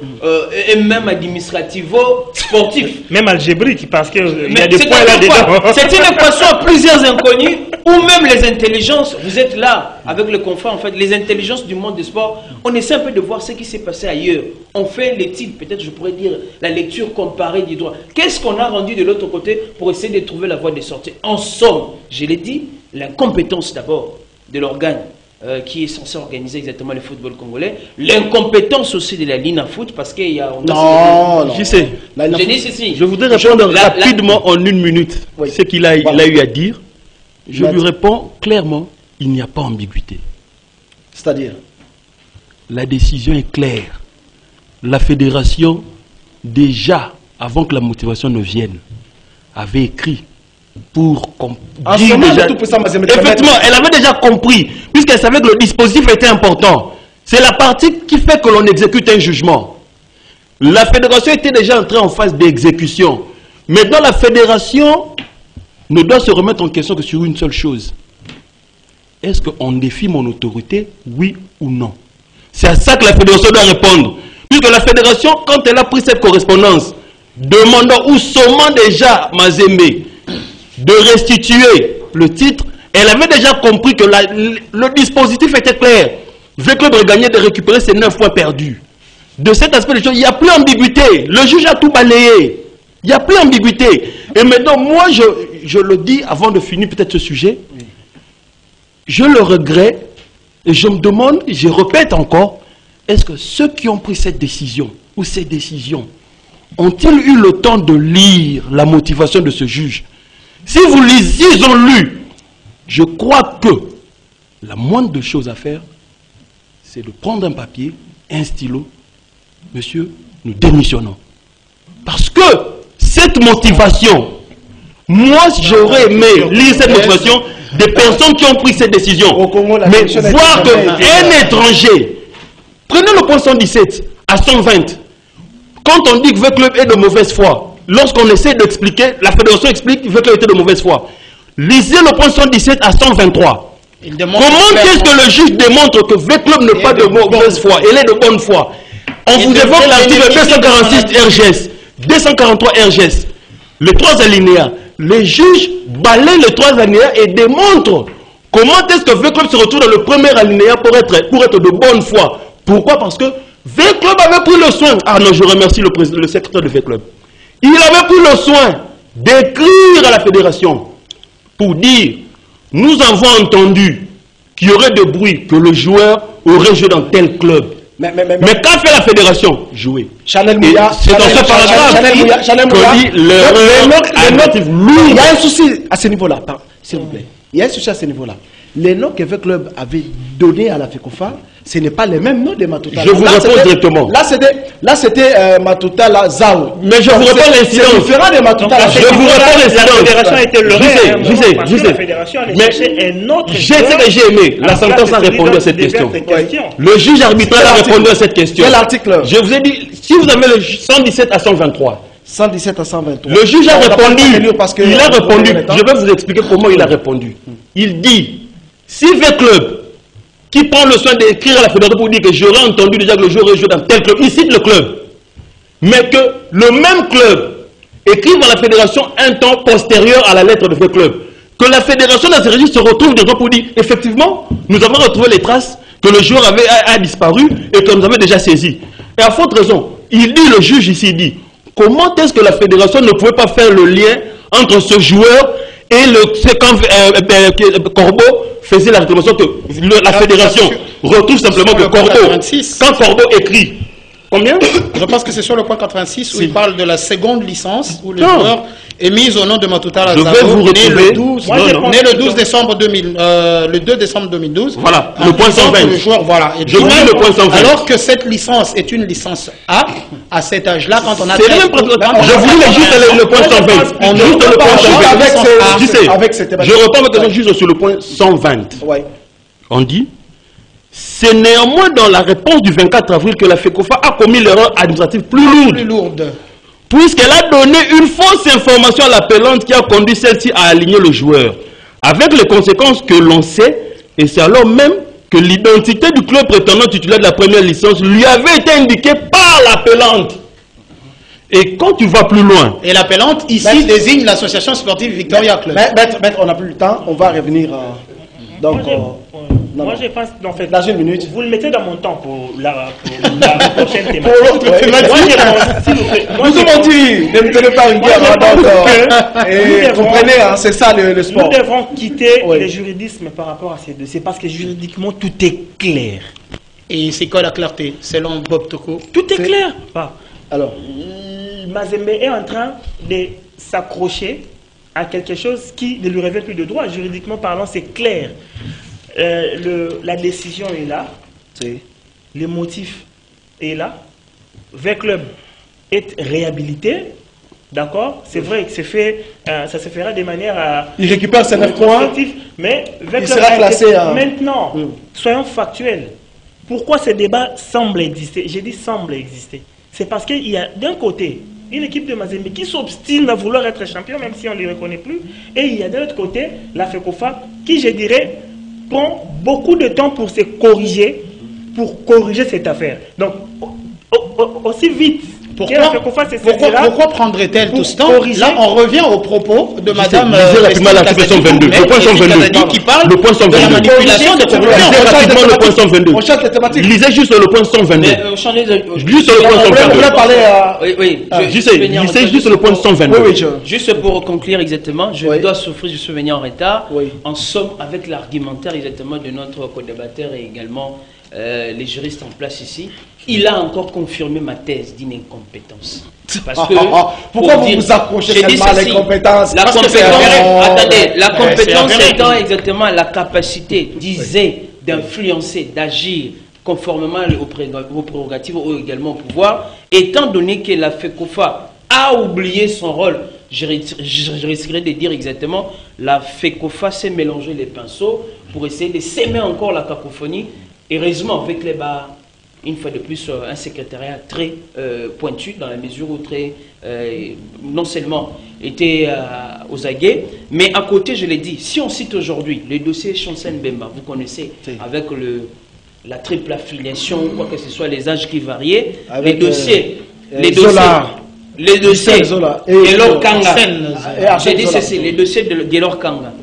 Speaker 6: et même administrativo, sportifs.
Speaker 2: Même algébrique, parce qu'il y a des points là-dedans.
Speaker 6: C'est une équation à plusieurs inconnus, ou même les intelligences. Vous êtes là, avec le confort, en fait, les intelligences du monde du sport. On essaie un peu de voir ce qui s'est passé ailleurs. On fait l'étude, peut-être je pourrais dire, la lecture comparée du droit. Qu'est-ce qu'on a rendu de l'autre côté pour essayer de trouver la voie de sortie? En somme, je l'ai dit, l'incompétence d'abord de l'organe qui est censé organiser exactement le football congolais, l'incompétence aussi de la Lina Foot, parce qu'il y a...
Speaker 4: Non, je sais.
Speaker 6: J'ai dit ceci.
Speaker 4: Je voudrais répondre rapidement en une minute ce qu'il a eu à dire. Je lui réponds clairement, il n'y a pas ambiguïté.
Speaker 1: C'est-à-dire
Speaker 4: la décision est claire. La fédération, déjà, avant que la motivation ne vienne, avait écrit pour dire déjà... Effectivement, elle avait déjà compris, puisqu'elle savait que le dispositif était important. C'est la partie qui fait que l'on exécute un jugement. La fédération était déjà entrée en phase d'exécution. Maintenant, la fédération ne doit se remettre en question que sur une seule chose. Est-ce qu'on défie mon autorité, oui ou non? C'est à ça que la fédération doit répondre. Puisque la fédération, quand elle a pris cette correspondance, demandant ou sommant déjà Mazembe de restituer le titre, elle avait déjà compris que le dispositif était clair. V Club a gagné de récupérer ses 9 points perdus. De cet aspect des choses, il n'y a plus d'ambiguïté. Le juge a tout balayé. Il n'y a plus d'ambiguïté. Et maintenant, moi, je le dis avant de finir peut-être ce sujet. Je le regrette et je me demande, je répète encore, est-ce que ceux qui ont pris cette décision ou ces décisions ont-ils eu le temps de lire la motivation de ce juge? Si vous lisez, ils ont lu. Je crois que la moindre chose à faire, c'est de prendre un papier, un stylo. Monsieur, nous démissionnons. Parce que cette motivation, moi j'aurais aimé lire cette motivation des personnes qui ont pris cette décision. Mais voir qu'un étranger, prenez le point 117 à 120. Quand on dit que V Club est de mauvaise foi, lorsqu'on essaie d'expliquer, la fédération explique que V Club était de mauvaise foi. Lisez le point 117 à 123. Comment est-ce que le juge démontre que V Club n'est pas de mauvaise foi, elle est de bonne foi? On vous évoque l'article 246 RGS, 243 RGS, les 3 alinéas. Les juges balayent les 3 alinéas et démontrent comment est-ce que V Club se retrouve dans le premier alinéa pour être de bonne foi. Pourquoi? Parce que V Club avait pris le soin, ah non, je remercie le secrétaire de V Club, il avait pris le soin d'écrire à la fédération pour dire, nous avons entendu qu'il y aurait de bruit, que le joueur aurait joué dans tel club. Mais qu'a fait la fédération? Jouer.
Speaker 1: Chanel Mouya,
Speaker 4: c'est dans ce paragraphe qu'on dit l'erreur administrative lourde.
Speaker 1: Il y a un souci à ce niveau-là, s'il vous plaît. Il y a un souci à ce niveau-là. Les noms que V Club avait donnés à la FECOFA, ce n'est pas les mêmes noms de Matuta.
Speaker 4: Je vous réponds directement.
Speaker 1: Là, c'était Matuta Zao.
Speaker 4: Mais je vous réponds l'incident.
Speaker 1: C'est différent de Matuta.
Speaker 4: Je vous réponds l'incident.
Speaker 3: La fédération a été leurrée.
Speaker 4: Je sais.
Speaker 3: La fédération allait chercher un autre.
Speaker 4: J'ai aimé. La sentence a répondu à cette question. Le juge arbitral a répondu à cette question.
Speaker 1: Quel article?
Speaker 4: Je vous ai dit, si vous avez le 117 à 123.
Speaker 1: 117 à 123.
Speaker 4: Le juge a répondu. Il a répondu. Je vais vous expliquer comment il a répondu. Il dit, si V Club qui prend le soin d'écrire à la fédération pour dire que j'aurais entendu déjà que le joueur aurait joué dans tel club, il cite le club, mais que le même club écrive à la fédération un temps postérieur à la lettre de V Club, que la fédération dans ce registre se retrouve dedans pour dire effectivement, nous avons retrouvé les traces que le joueur a disparu et que nous avons déjà saisi. Et à faute raison, il dit, le juge ici, il dit, comment est-ce que la fédération ne pouvait pas faire le lien entre ce joueur et quand Corbeau faisait la réclamation que la fédération retrouve simplement que Corbeau, quand Corbeau écrit, combien?
Speaker 2: Je pense que c'est sur le point 86 où il parle de la seconde licence où le joueur est mis au nom de Matuta Lazaro, né le 2 décembre 2012.
Speaker 4: Voilà, le point 120.
Speaker 2: Le joueur, voilà.
Speaker 4: Je vous dis le point 120.
Speaker 2: Alors que cette licence est une licence A, à cet âge-là, quand on a...
Speaker 4: Je vous dis juste le point 120. Juste le point 120. Je reprends votre question juste sur le point 120. On dit, c'est néanmoins dans la réponse du 24 avril que la FECOFA a commis l'erreur administrative plus lourde. Puisqu'elle a donné une fausse information à l'appellante qui a conduit celle-ci à aligner le joueur. Avec les conséquences que l'on sait, et c'est alors même que l'identité du club prétendant titulaire de la première licence lui avait été indiquée par l'appellante. Et quand tu vas plus loin...
Speaker 2: Et l'appellante ici désigne l'association sportive Victoria Club.
Speaker 1: Maître, on n'a plus le temps, on va revenir... Donc,
Speaker 3: moi je pense, en fait,
Speaker 1: dans une minute.
Speaker 3: Vous le mettez dans mon temps pour la prochaine thématique.
Speaker 1: Pour l'autre thématique. Vous m'ont dit, ne me donnez pas une guerre. Comprenez, c'est ça le sport.
Speaker 3: Nous devons quitter le juridisme par rapport à ces deux. C'est parce que juridiquement tout est clair.
Speaker 2: Et c'est quoi la clarté selon Bob Toko?
Speaker 3: Tout est clair.
Speaker 1: Alors,
Speaker 3: Mazembe est en train de s'accrocher à quelque chose qui ne lui revient plus de droit. Juridiquement parlant, c'est clair. La décision est là. le motif est là, V-Club est réhabilité, d'accord? C'est vrai que c'est fait, ça se fera de manière...
Speaker 1: il récupère ses 9 points,
Speaker 3: mais V-Club
Speaker 1: sera classé
Speaker 3: maintenant, soyons factuels. Pourquoi ce débat semble exister? J'ai dit semble exister. C'est parce qu'il y a d'un côté une équipe de Mazembe qui s'obstine à vouloir être champion, même si on ne les reconnaît plus. Et il y a de l'autre côté la FECOFA qui, je dirais, prend beaucoup de temps pour se corriger, pour corriger cette affaire. Donc, aussi vite que la FECOFA se saisira.
Speaker 2: Pourquoi prendrait-elle tout ce temps? Là, on revient au propos de Madame
Speaker 4: le point 122.
Speaker 2: Qui parle de la manipulation de
Speaker 4: rapidement le point 122.
Speaker 1: On change les thématiques.
Speaker 4: Lisez juste le point 122. Juste le point 122. Lisez juste le point 122.
Speaker 6: Juste pour conclure exactement, je dois souffrir, je suis venu en retard. En somme, avec l'argumentaire exactement de notre co-débatteur et également les juristes en place ici, il a encore confirmé ma thèse d'inincompétence. Parce que
Speaker 1: pourquoi vous vous accrochez tellement à l'incompétence?
Speaker 6: La compétence, attendez, la compétence étant exactement la capacité, disait, d'influencer, d'agir conformément aux prérogatives ou également au pouvoir, étant donné que la FECOFA a oublié son rôle. Je risquerais de dire exactement, la FECOFA s'est mélangé les pinceaux pour essayer de s'aimer encore la cacophonie. Heureusement, avec les bas, une fois de plus, un secrétariat très pointu, dans la mesure où non seulement était aux aguets, mais à côté, je l'ai dit, si on cite aujourd'hui le dossier Chancel Mbemba, vous connaissez, avec la triple affiliation, quoi que ce soit, les âges qui variaient, les dossiers Gelor Kanga, j'ai dit ceci, les dossiers de Gelor Kanga,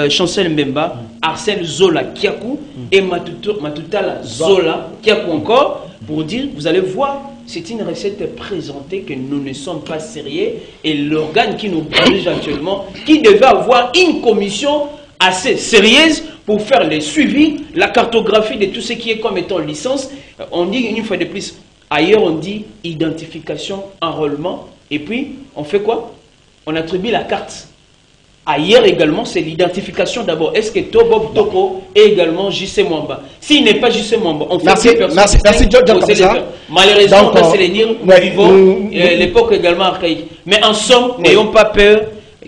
Speaker 6: Chancel Mbemba, Arsène Zola Kiakou et Matutala Zola Kiakou encore, pour dire, vous allez voir, c'est une recette présentée que nous ne sommes pas sérieux et l'organe qui nous dirige actuellement, qui devait avoir une commission assez sérieuse pour faire le suivi, la cartographie de tout ce qui est comme étant licence. On dit une fois de plus, ailleurs on dit identification, enrôlement, et puis on fait quoi? On attribue la carte. Ailleurs également, c'est l'identification d'abord. Est-ce que Tobob Toko est également JC Mwamba? S'il n'est pas JC Mwamba, on fait
Speaker 1: merci, John.
Speaker 6: Malheureusement, on va se le dire, nous vivons l'époque également archaïque. Mais en somme, n'ayons pas peur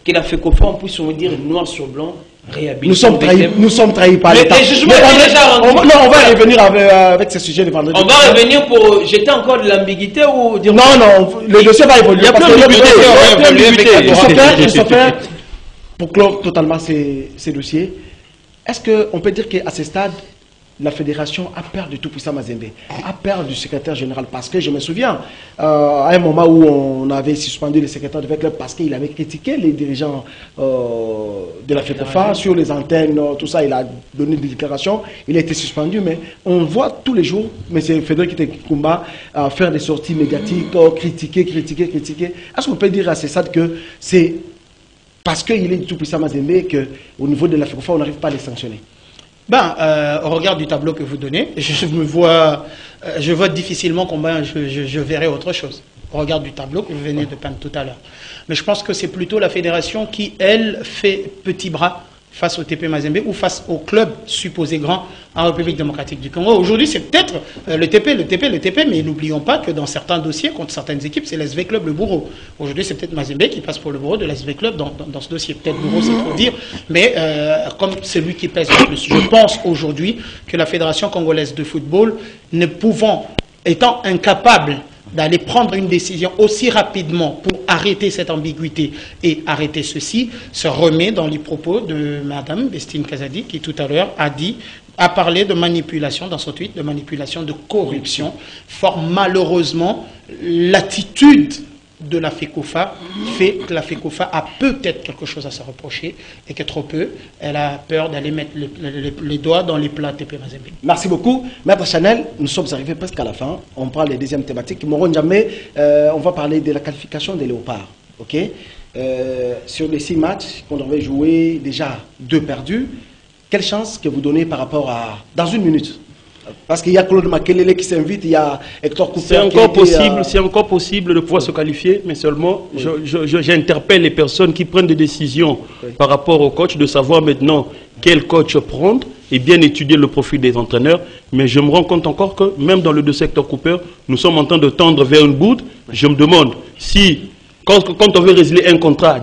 Speaker 6: que la FECOFA, on puisse vous dire noir sur blanc.
Speaker 1: Nous sommes trahis par l'État. On va revenir avec ce sujet de vendredi.
Speaker 6: On va revenir pour jeter encore de l'ambiguïté ou dire...
Speaker 1: Non, le dossier va évoluer. Il faut faire pour clore totalement ces dossiers. Est-ce qu'on peut dire qu'à ce stade, la fédération a peur du tout-puissant Mazembe, a peur du secrétaire général? Parce que je me souviens, à un moment où on avait suspendu le secrétaire de club parce qu'il avait critiqué les dirigeants de la FECOFA sur les antennes, tout ça, il a donné des déclarations, il a été suspendu, mais on voit tous les jours M. Frédéric Kikumba faire des sorties médiatiques, critiquer. Est-ce qu'on peut dire à ce stade que c'est parce qu'il est du tout-puissant Mazembe qu'au niveau de la FECOFA, on n'arrive pas à les sanctionner?
Speaker 2: Au regard du tableau que vous donnez, je vois difficilement combien je verrai autre chose. Au regard du tableau que vous venez de peindre tout à l'heure. Mais je pense que c'est plutôt la fédération qui, elle, fait petit bras face au TP Mazembe ou face au club supposé grand en République démocratique du Congo. Aujourd'hui, c'est peut-être le TP, mais n'oublions pas que dans certains dossiers, contre certaines équipes, c'est l'SV Club le bourreau. Aujourd'hui, c'est peut-être Mazembe qui passe pour le bourreau de l'SV Club dans ce dossier. Peut-être bourreau, c'est trop dire, mais comme c'est lui qui pèse le plus. Je pense aujourd'hui que la Fédération congolaise de football, étant incapable d'aller prendre une décision aussi rapidement pour arrêter cette ambiguïté et arrêter ceci, se remet dans les propos de Mme Vestine Kazadi qui tout à l'heure a parlé de manipulation dans son tweet, de manipulation, de corruption. Fort malheureusement, l'attitude de la FECOFA fait que la FECOFA a peut-être quelque chose à se reprocher et que trop peu, elle a peur d'aller mettre les doigts dans les plats TP Mazembe.
Speaker 1: Merci beaucoup. Maître Chanel, nous sommes arrivés presque à la fin. On parle des deuxièmes thématiques. Moron Jamais, on va parler de la qualification des Léopards. Sur les 6 matchs qu'on devait jouer, déjà 2 perdus. Quelle chance que vous donnez par rapport à... Dans une minute. Parce qu'il y a Claude Makelele qui s'invite, il y a Hector Cooper.
Speaker 4: C'est encore possible de pouvoir se qualifier, mais seulement j'interpelle les personnes qui prennent des décisions par rapport au coach, de savoir maintenant quel coach prendre et bien étudier le profil des entraîneurs. Mais je me rends compte encore que même dans le dossier Hector Cooper, nous sommes en train de tendre vers une bourde. Je me demande si, quand on veut résilier un contrat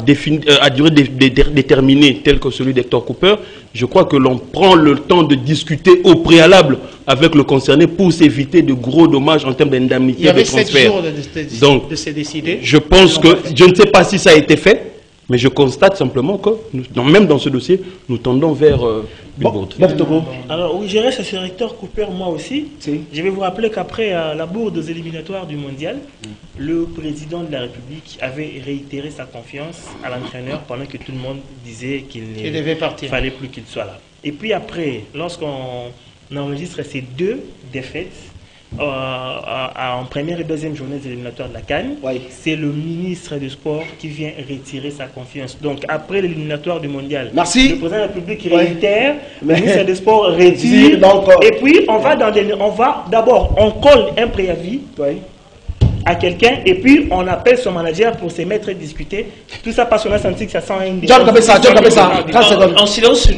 Speaker 4: à durée déterminée tel que celui d'Hector Cooper, je crois que l'on prend le temps de discuter au préalable avec le concerné pour s'éviter de gros dommages en termes d'indemnité de transfert.
Speaker 2: Il y avait 7 jours
Speaker 4: Donc,
Speaker 2: de se décider.
Speaker 4: Je pense que, je ne sais pas si ça a été fait, mais je constate simplement que, même dans ce dossier, nous tendons vers une bourde.
Speaker 3: Alors oui, je reste sur Hector Cooper, moi aussi.
Speaker 1: Si.
Speaker 3: Je vais vous rappeler qu'après la bourde aux éliminatoires du mondial, le président de la République avait réitéré sa confiance à l'entraîneur pendant que tout le monde disait qu'il
Speaker 2: devait partir.
Speaker 3: fallait plus qu'il soit là. Et puis après, lorsqu'on enregistre ces 2 défaites, en première et deuxième journée des éliminatoires de la CAN, c'est le ministre des Sports qui vient retirer sa confiance. Donc après l'éliminatoire du mondial, le président de la République réitère, le ministre des Sports retire, et puis on va d'abord on colle un préavis à quelqu'un et puis on appelle son manager pour se mettre et discuter. Tout ça parce qu'on a senti que ça sent
Speaker 6: en silence,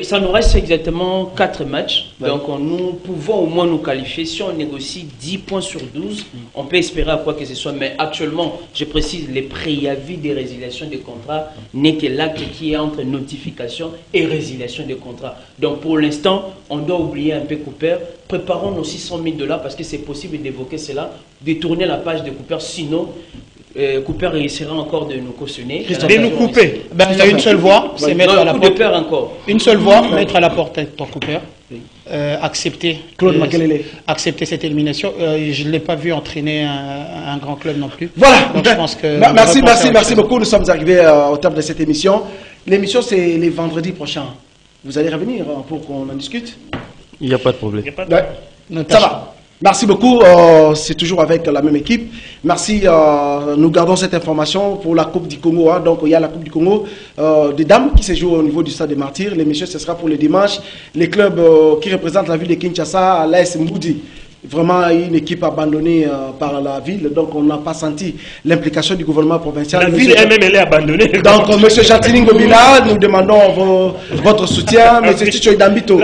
Speaker 6: ça nous reste exactement 4 matchs. Donc nous pouvons au moins nous qualifier. Si on négocie 10 points sur 12, on peut espérer à quoi que ce soit. Mais actuellement, je précise, les préavis des résiliations des contrats n'est que l'acte qui est entre notification et résiliation des contrats. Donc pour l'instant, on doit oublier un peu Cooper. Préparons nos 600 000 $ parce que c'est possible d'évoquer cela, de tourner la page de Cooper. Sinon, Cooper essaiera encore de nous cautionner.
Speaker 2: De nous couper. Il y a une seule voie, c'est mettre à la porte. Une seule voie, mettre à la porte Hector Cooper. Accepter cette élimination. Je ne l'ai pas vu entraîner un grand club non plus.
Speaker 1: Voilà.
Speaker 2: Donc, je pense que
Speaker 1: merci beaucoup. Nous sommes arrivés au terme de cette émission. L'émission, c'est les vendredis prochains. Vous allez revenir pour qu'on en discute?
Speaker 4: Il n'y a pas de problème.
Speaker 1: Ça va. Merci beaucoup. C'est toujours avec la même équipe. Merci. Nous gardons cette information pour la Coupe du Congo. Donc, il y a la Coupe du Congo des dames qui se joue au niveau du Stade des Martyrs. L'émission, ce sera pour le dimanche. Les clubs qui représentent la ville de Kinshasa, l'AS Mboudi. Vraiment une équipe abandonnée par la ville, donc on n'a pas senti l'implication du gouvernement provincial.
Speaker 3: La ville elle-même, elle est abandonnée.
Speaker 1: Donc, M. Jatiling Gobila, nous demandons votre soutien. M. Ticho Idambito.